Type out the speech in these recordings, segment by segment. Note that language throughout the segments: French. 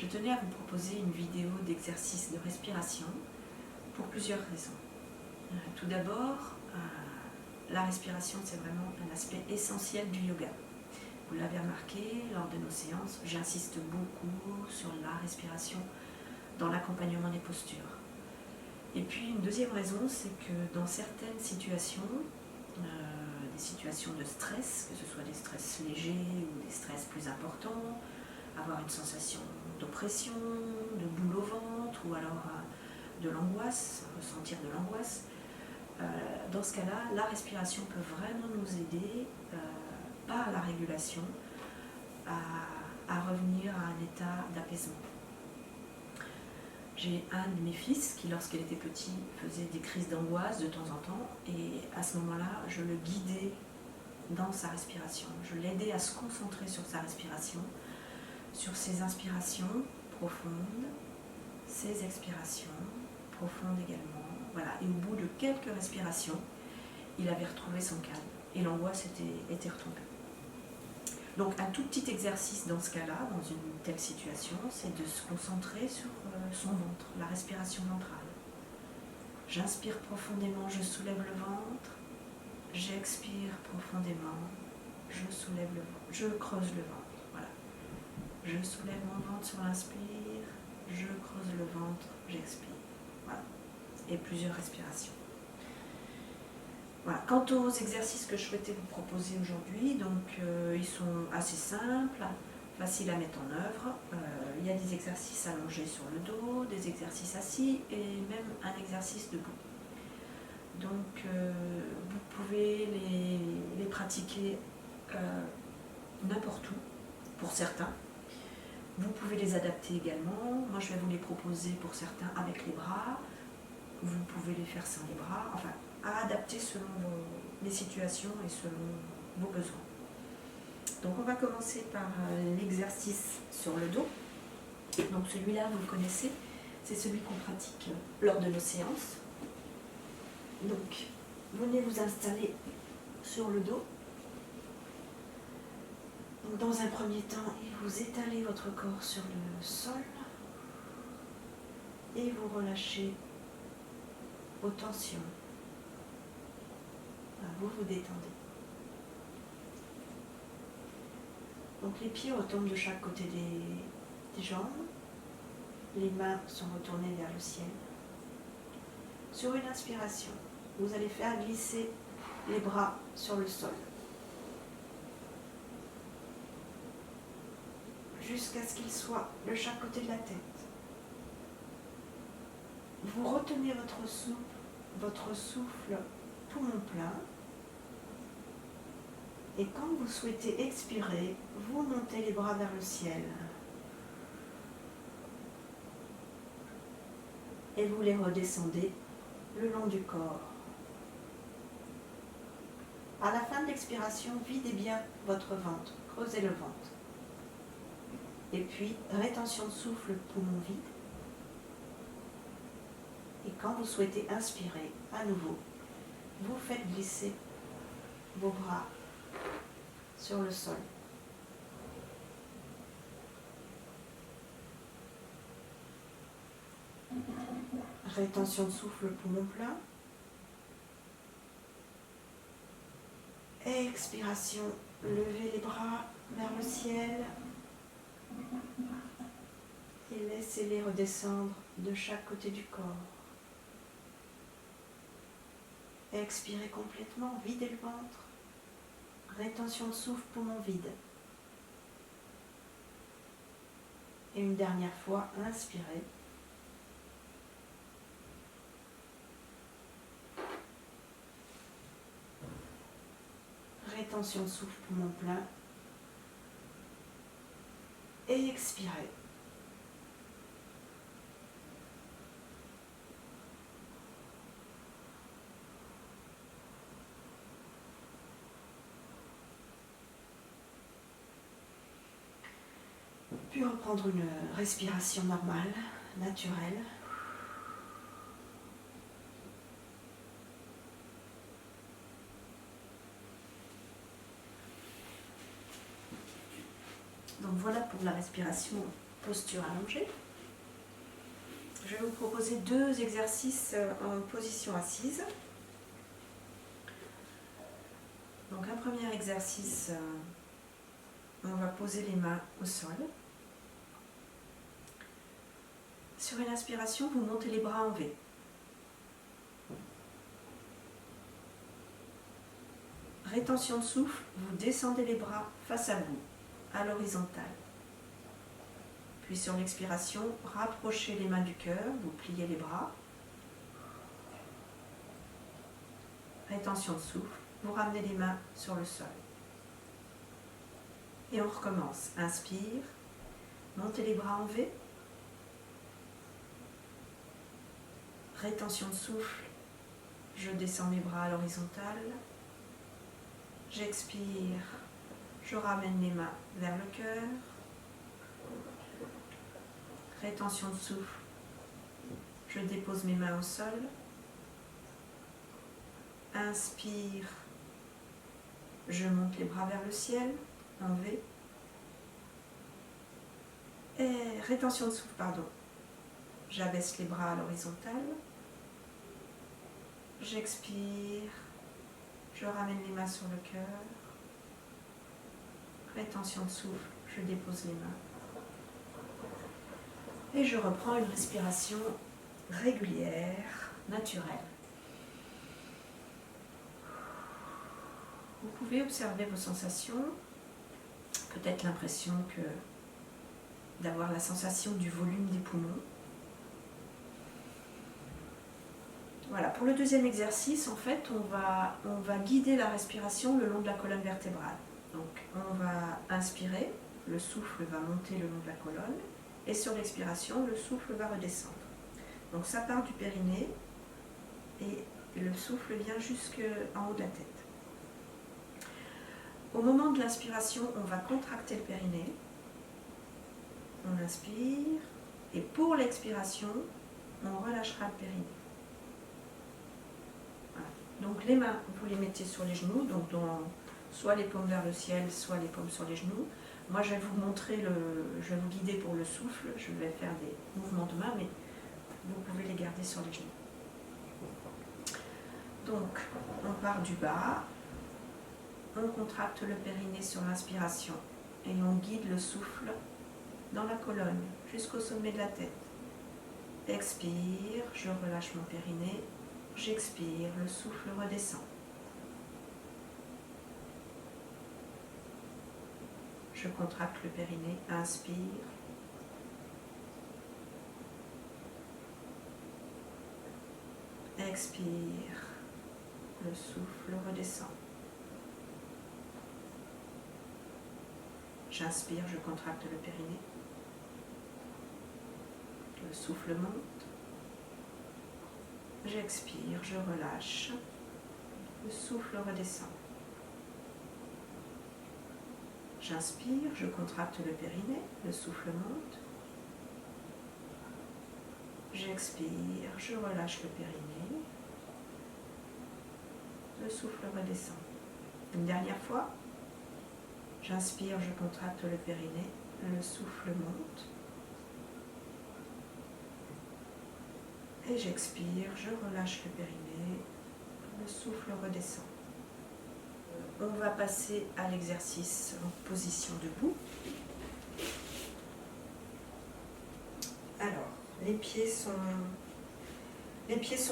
Je tenais à vous proposer une vidéo d'exercice de respiration pour plusieurs raisons. Tout d'abord, la respiration, c'est vraiment un aspect essentiel du yoga. Vous l'avez remarqué lors de nos séances, j'insiste beaucoup sur la respiration dans l'accompagnement des postures. Et puis une deuxième raison, c'est que dans certaines situations, des situations de stress, que ce soit des stress légers ou des stress plus importants, avoir une sensation d'oppression, de boule au ventre ou alors de l'angoisse, ressentir de l'angoisse, dans ce cas-là, la respiration peut vraiment nous aider par la régulation à revenir à un état d'apaisement. J'ai un de mes fils qui, lorsqu'il était petit, faisait des crises d'angoisse de temps en temps, et à ce moment-là, je le guidais dans sa respiration. Je l'aidais à se concentrer sur sa respiration, sur ses inspirations profondes, ses expirations profondes également. Voilà. Et au bout de quelques respirations, il avait retrouvé son calme et l'angoisse était retombée. Donc un tout petit exercice dans ce cas-là, dans une telle situation, c'est de se concentrer sur son ventre, la respiration ventrale. J'inspire profondément, je soulève le ventre, j'expire profondément, je soulève le ventre, je creuse le ventre. Voilà. Je soulève mon ventre sur l'inspire, je creuse le ventre, j'expire. Voilà. Et plusieurs respirations. Voilà. Quant aux exercices que je souhaitais vous proposer aujourd'hui, donc ils sont assez simples, faciles à mettre en œuvre. Il y a des exercices allongés sur le dos, des exercices assis et même un exercice debout. Donc vous pouvez les pratiquer n'importe où, pour certains. Vous pouvez les adapter également. Moi, je vais vous les proposer pour certains avec les bras. Vous pouvez les faire sans les bras. Enfin, à adapter selon les situations et selon vos besoins. Donc, on va commencer par l'exercice sur le dos. Donc, celui-là, vous le connaissez. C'est celui qu'on pratique lors de nos séances. Donc, venez vous installer sur le dos. Donc, dans un premier temps, vous étalez votre corps sur le sol et vous relâchez vos tensions. Vous vous détendez. Donc les pieds retombent de chaque côté des jambes. Les mains sont retournées vers le ciel. Sur une inspiration, vous allez faire glisser les bras sur le sol. Jusqu'à ce qu'ils soient de chaque côté de la tête. Vous retenez votre souffle poumon plein. Et quand vous souhaitez expirer, vous montez les bras vers le ciel. Et vous les redescendez le long du corps. À la fin de l'expiration, videz bien votre ventre, creusez le ventre. Et puis, rétention de souffle, poumon vide. Et quand vous souhaitez inspirer, à nouveau, vous faites glisser vos bras sur le sol. Rétention de souffle, poumon plein. Expiration, levez les bras vers le ciel. Et laissez-les redescendre de chaque côté du corps. Expirez complètement, videz le ventre. Rétention de souffle, poumon vide. Et une dernière fois, inspirez. Rétention de souffle, poumon plein. Et expirez. Puis reprendre une respiration normale, naturelle. Donc voilà pour la respiration posture allongée. Je vais vous proposer 2 exercices en position assise. Donc un premier exercice, on va poser les mains au sol. Sur une inspiration, vous montez les bras en V. Rétention de souffle, vous descendez les bras face à vous, à l'horizontale. Puis sur l'expiration, rapprochez les mains du cœur, vous pliez les bras. Rétention de souffle, vous ramenez les mains sur le sol. Et on recommence. Inspire, montez les bras en V. Rétention de souffle, je descends mes bras à l'horizontale. J'expire, je ramène les mains vers le cœur. Rétention de souffle, je dépose mes mains au sol. Inspire, je monte les bras vers le ciel, en V. Et rétention de souffle, pardon. J'abaisse les bras à l'horizontale. J'expire, je ramène les mains sur le cœur. Rétention de souffle, je dépose les mains. Et je reprends une respiration régulière, naturelle. Vous pouvez observer vos sensations, peut-être l'impression d'avoir la sensation du volume des poumons. Voilà, pour le deuxième exercice, en fait, on va guider la respiration le long de la colonne vertébrale. Donc, on va inspirer, le souffle va monter le long de la colonne, et sur l'expiration, le souffle va redescendre. Donc, ça part du périnée, et le souffle vient jusqu'en haut de la tête. Au moment de l'inspiration, on va contracter le périnée. On inspire, et pour l'expiration, on relâchera le périnée. Donc les mains, vous les mettez sur les genoux, donc soit les paumes vers le ciel, soit les paumes sur les genoux. Moi, je vais vous montrer, je vais vous guider pour le souffle. Je vais faire des mouvements de main, mais vous pouvez les garder sur les genoux. Donc, on part du bas, on contracte le périnée sur l'inspiration et on guide le souffle dans la colonne jusqu'au sommet de la tête. Expire, je relâche mon périnée. J'expire, le souffle redescend. Je contracte le périnée, inspire. Expire, le souffle redescend. J'inspire, je contracte le périnée. Le souffle monte. J'expire, je relâche. Le souffle redescend. J'inspire, je contracte le périnée. Le souffle monte. J'expire, je relâche le périnée. Le souffle redescend. Une dernière fois. J'inspire, je contracte le périnée. Le souffle monte. Et j'expire, je relâche le périnée, le souffle redescend. On va passer à l'exercice en position debout. Alors, les pieds sont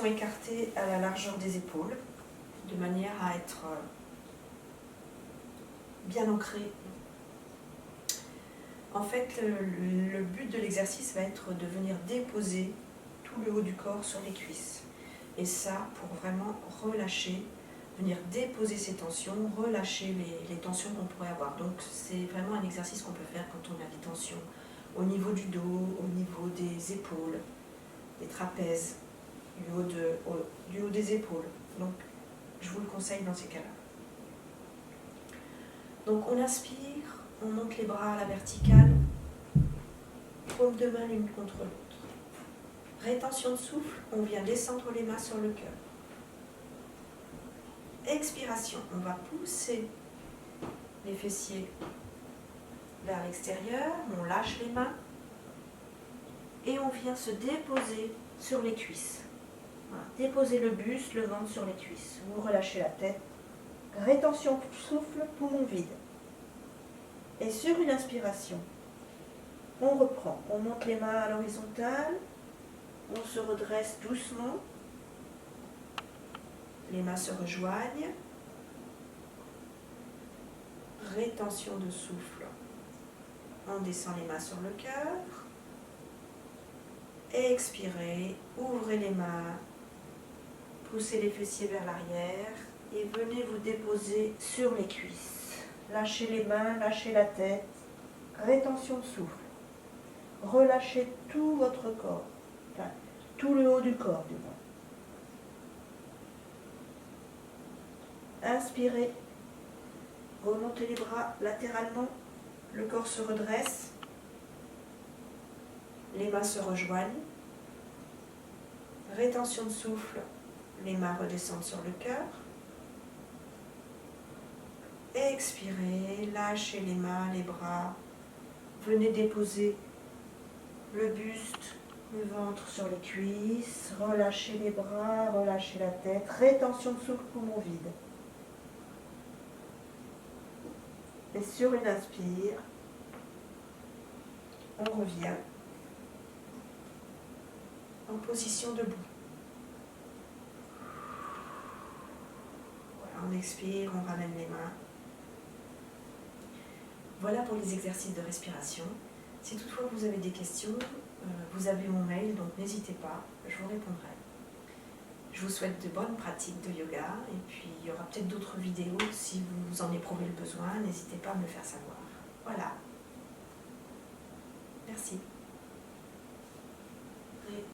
écartés à la largeur des épaules, de manière à être bien ancrés. En fait, le but de l'exercice va être de venir déposer tout le haut du corps sur les cuisses. Et ça, pour vraiment relâcher, venir déposer ces tensions, relâcher les tensions qu'on pourrait avoir. Donc c'est vraiment un exercice qu'on peut faire quand on a des tensions au niveau du dos, au niveau des épaules, des trapèzes, du haut des épaules. Donc je vous le conseille dans ces cas-là. Donc on inspire, on monte les bras à la verticale, paumes de main l'une contre l'autre. Rétention de souffle, on vient descendre les mains sur le cœur. Expiration, on va pousser les fessiers vers l'extérieur, on lâche les mains, et on vient se déposer sur les cuisses. Voilà. Déposez le buste, le ventre sur les cuisses. Vous relâchez la tête. Rétention de souffle, poumon vide. Et sur une inspiration, on reprend. On monte les mains à l'horizontale. On se redresse doucement. Les mains se rejoignent. Rétention de souffle. On descend les mains sur le cœur. Expirez, ouvrez les mains, poussez les fessiers vers l'arrière et venez vous déposer sur les cuisses. Lâchez les mains, lâchez la tête, rétention de souffle. Relâchez tout votre corps, enfin, tout le haut du corps du moins. Inspirez, remontez les bras latéralement, le corps se redresse. Les mains se rejoignent. Rétention de souffle. Les mains redescendent sur le cœur. Expirez. Lâchez les mains, les bras. Venez déposer le buste, le ventre sur les cuisses. Relâchez les bras, relâchez la tête. Rétention de souffle, poumon vide. Et sur une inspire, on revient en position debout. Voilà, on expire, on ramène les mains. Voilà pour les exercices de respiration. Si toutefois vous avez des questions, vous avez mon mail, donc n'hésitez pas, je vous répondrai. Je vous souhaite de bonnes pratiques de yoga et puis il y aura peut-être d'autres vidéos si vous en éprouvez le besoin, n'hésitez pas à me le faire savoir. Voilà. Merci.